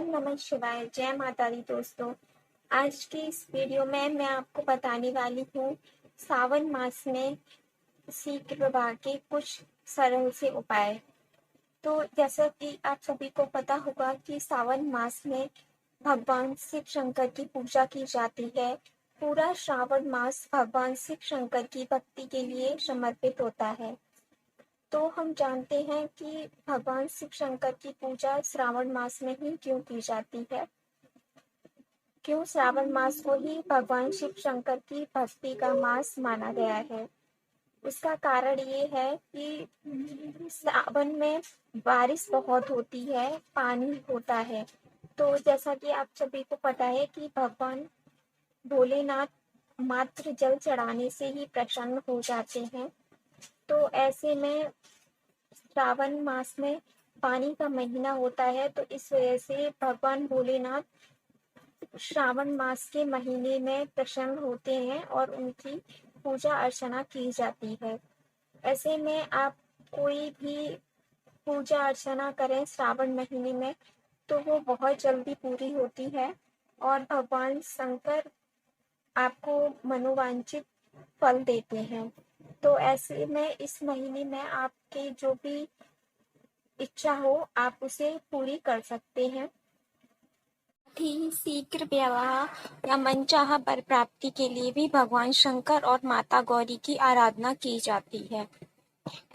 ओम नमः शिवाय। जय माता दी दोस्तों। आज की इस वीडियो में मैं आपको बताने वाली हूँ सावन मास में शीघ्र प्रवाह के कुछ सरल से उपाय। तो जैसा कि आप सभी को पता होगा कि सावन मास में भगवान शिव शंकर की पूजा की जाती है। पूरा श्रावण मास भगवान शिव शंकर की भक्ति के लिए समर्पित होता है। तो हम जानते हैं कि भगवान शिव शंकर की पूजा श्रावण मास में ही क्यों की जाती है। क्यों श्रावण मास को ही भगवान शिव शंकर की भक्ति का मास माना गया है। उसका कारण ये है कि सावन में बारिश बहुत होती है, पानी होता है। तो जैसा कि आप सभी को पता है कि भगवान भोलेनाथ मात्र जल चढ़ाने से ही प्रसन्न हो जाते हैं। तो ऐसे में श्रावण मास में पानी का महीना होता है, तो इस वजह से भगवान भोलेनाथ श्रावण मास के महीने में प्रसन्न होते हैं और उनकी पूजा अर्चना की जाती है। ऐसे में आप कोई भी पूजा अर्चना करें श्रावण महीने में तो वो बहुत जल्दी पूरी होती है और भगवान शंकर आपको मनोवांछित फल देते हैं। तो ऐसे में इस महीने में आपके जो भी इच्छा हो आप उसे पूरी कर सकते हैं। ही शीघ्र विवाह या मनचाहा वर प्राप्ति के लिए भी भगवान शंकर और माता गौरी की आराधना की जाती है।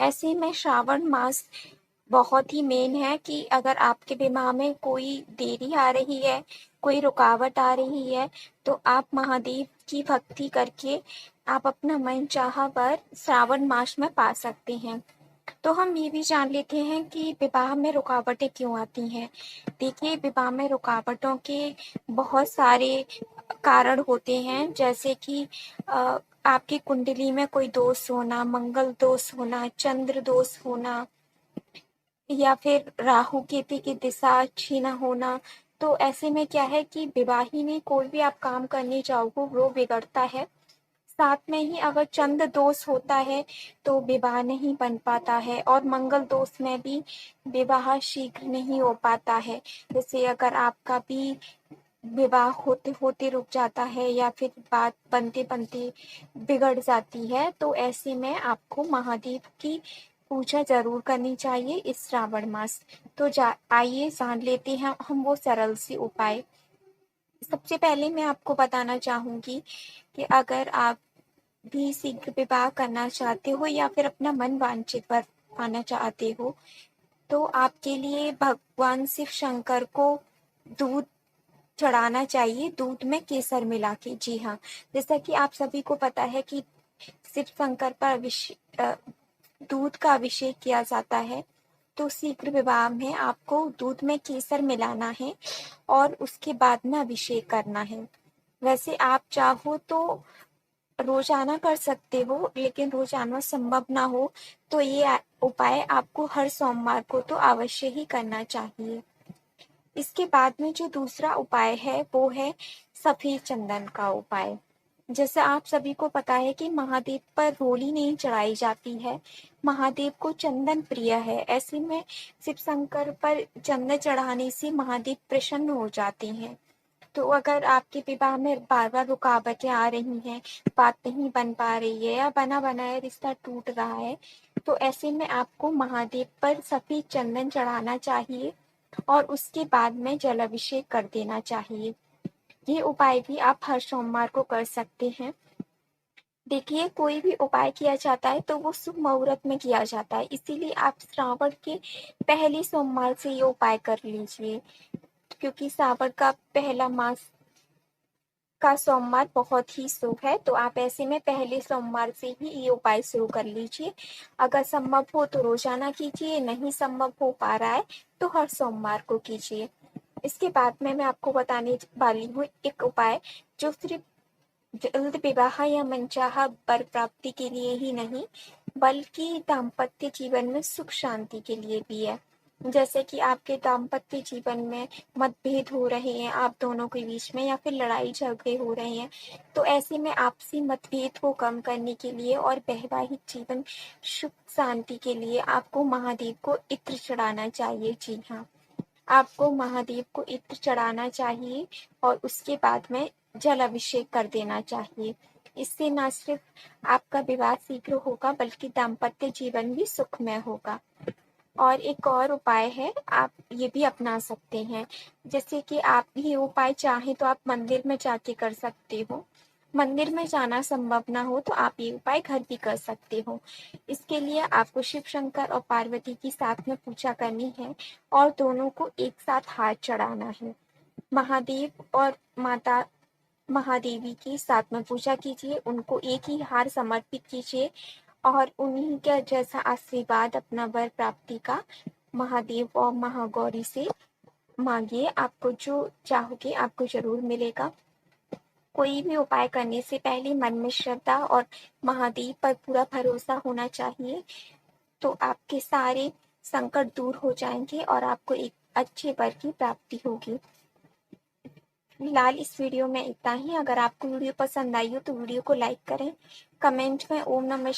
ऐसे में श्रावण मास बहुत ही मेन है कि अगर आपके विवाह में कोई देरी आ रही है, कोई रुकावट आ रही है, तो आप महादेव की भक्ति करके आप अपना मनचाहा वर श्रावण मास में पा सकते हैं। तो हम ये भी जान लेते हैं कि विवाह में रुकावटें क्यों आती हैं। देखिए, विवाह में रुकावटों के बहुत सारे कारण होते हैं, जैसे कि आपकी कुंडली में कोई दोष होना, मंगल दोष होना, चंद्र दोष होना या फिर राहु केतु की दिशा अच्छी न होना। तो ऐसे में क्या है कि विवाही में कोई भी आप काम करने जाओगे वो बिगड़ता है। साथ में ही अगर चंद्र दोष होता है तो विवाह नहीं बन पाता है और मंगल दोष में भी विवाह शीघ्र नहीं हो पाता है। जैसे अगर आपका भी विवाह होते होते रुक जाता है या फिर बात बनते बनते बिगड़ जाती है, तो ऐसे में आपको महादेव की पूजा जरूर करनी चाहिए इस श्रावण मास। तो आइए जान लेते हैं हम वो सरल सी उपाय। सबसे पहले मैं आपको बताना चाहूंगी कि अगर आप भी शीघ्र विवाह करना चाहते हो या फिर अपना मन वांछित वर पाना चाहते हो, तो आपके लिए भगवान शिव शंकर को दूध चढ़ाना चाहिए, दूध में केसर मिला के। जी हाँ, जैसा कि आप सभी को पता है कि शिव शंकर पर दूध का अभिषेक किया जाता है। तो शीघ्र विवाह में आपको दूध में केसर मिलाना है और उसके बाद में अभिषेक करना है। वैसे आप चाहो तो रोजाना कर सकते हो, लेकिन रोजाना संभव ना हो तो ये उपाय आपको हर सोमवार को तो अवश्य ही करना चाहिए। इसके बाद में जो दूसरा उपाय है वो है सफेद चंदन का उपाय। जैसे आप सभी को पता है कि महादेव पर रोली नहीं चढ़ाई जाती है, महादेव को चंदन प्रिय है। ऐसे में शिव शंकर पर चंदन चढ़ाने से महादेव प्रसन्न हो जाते हैं। तो अगर आपके विवाह में बार बार रुकावटें आ रही हैं, बात नहीं बन पा रही है या बना बनाया रिश्ता टूट रहा है, तो ऐसे में आपको महादेव पर सफेद चंदन चढ़ाना चाहिए और उसके बाद में जल अभिषेक कर देना चाहिए। ये उपाय भी आप हर सोमवार को कर सकते हैं। देखिए, कोई भी उपाय किया जाता है तो वो शुभ मुहूर्त में किया जाता है, इसीलिए आप श्रावण के पहले सोमवार से ये उपाय कर लीजिए, क्योंकि श्रावण का पहला मास का सोमवार बहुत ही शुभ है। तो आप ऐसे में पहले सोमवार से ही ये उपाय शुरू कर लीजिए। अगर संभव हो तो रोजाना कीजिए, नहीं संभव हो पा रहा है तो हर सोमवार को कीजिए। इसके बाद में मैं आपको बताने वाली हूँ एक उपाय जो सिर्फ जल्द विवाह या मनचाहा वर प्राप्ति के लिए ही नहीं, बल्कि दाम्पत्य जीवन में सुख शांति के लिए भी है। जैसे कि आपके दाम्पत्य जीवन में मतभेद हो रहे हैं आप दोनों के बीच में, या फिर लड़ाई झगड़े हो रहे हैं, तो ऐसे में आपसी मतभेद को कम करने के लिए और वैवाहिक जीवन सुख शांति के लिए आपको महादेव को इत्र चढ़ाना चाहिए। जी हाँ, आपको महादेव को इत्र चढ़ाना चाहिए और उसके बाद में जल अभिषेक कर देना चाहिए। इससे न सिर्फ आपका विवाह शीघ्र होगा बल्कि दाम्पत्य जीवन भी सुखमय होगा। और एक और उपाय है, आप ये भी अपना सकते हैं। जैसे कि आप ये उपाय चाहें तो आप मंदिर में जाके कर सकते हो। मंदिर में जाना संभव ना हो तो आप ये उपाय घर भी कर सकते हो। इसके लिए आपको शिव शंकर और पार्वती की साथ में पूजा करनी है और दोनों को एक साथ हाथ चढ़ाना है। महादेव और माता महादेवी की साथ में पूजा कीजिए, उनको एक ही हार समर्पित कीजिए और उन्हीं का जैसा आशीर्वाद अपना वर प्राप्ति का महादेव और महागौरी से मांगिए। आपको जो चाहोगे आपको जरूर मिलेगा। कोई भी उपाय करने से पहले मन में श्रद्धा और महादेव पर पूरा भरोसा होना चाहिए, तो आपके सारे संकट दूर हो जाएंगे और आपको एक अच्छे वर की प्राप्ति होगी। फिलहाल इस वीडियो में इतना ही। अगर आपको वीडियो पसंद आई हो तो वीडियो को लाइक करें, कमेंट में ओम नमः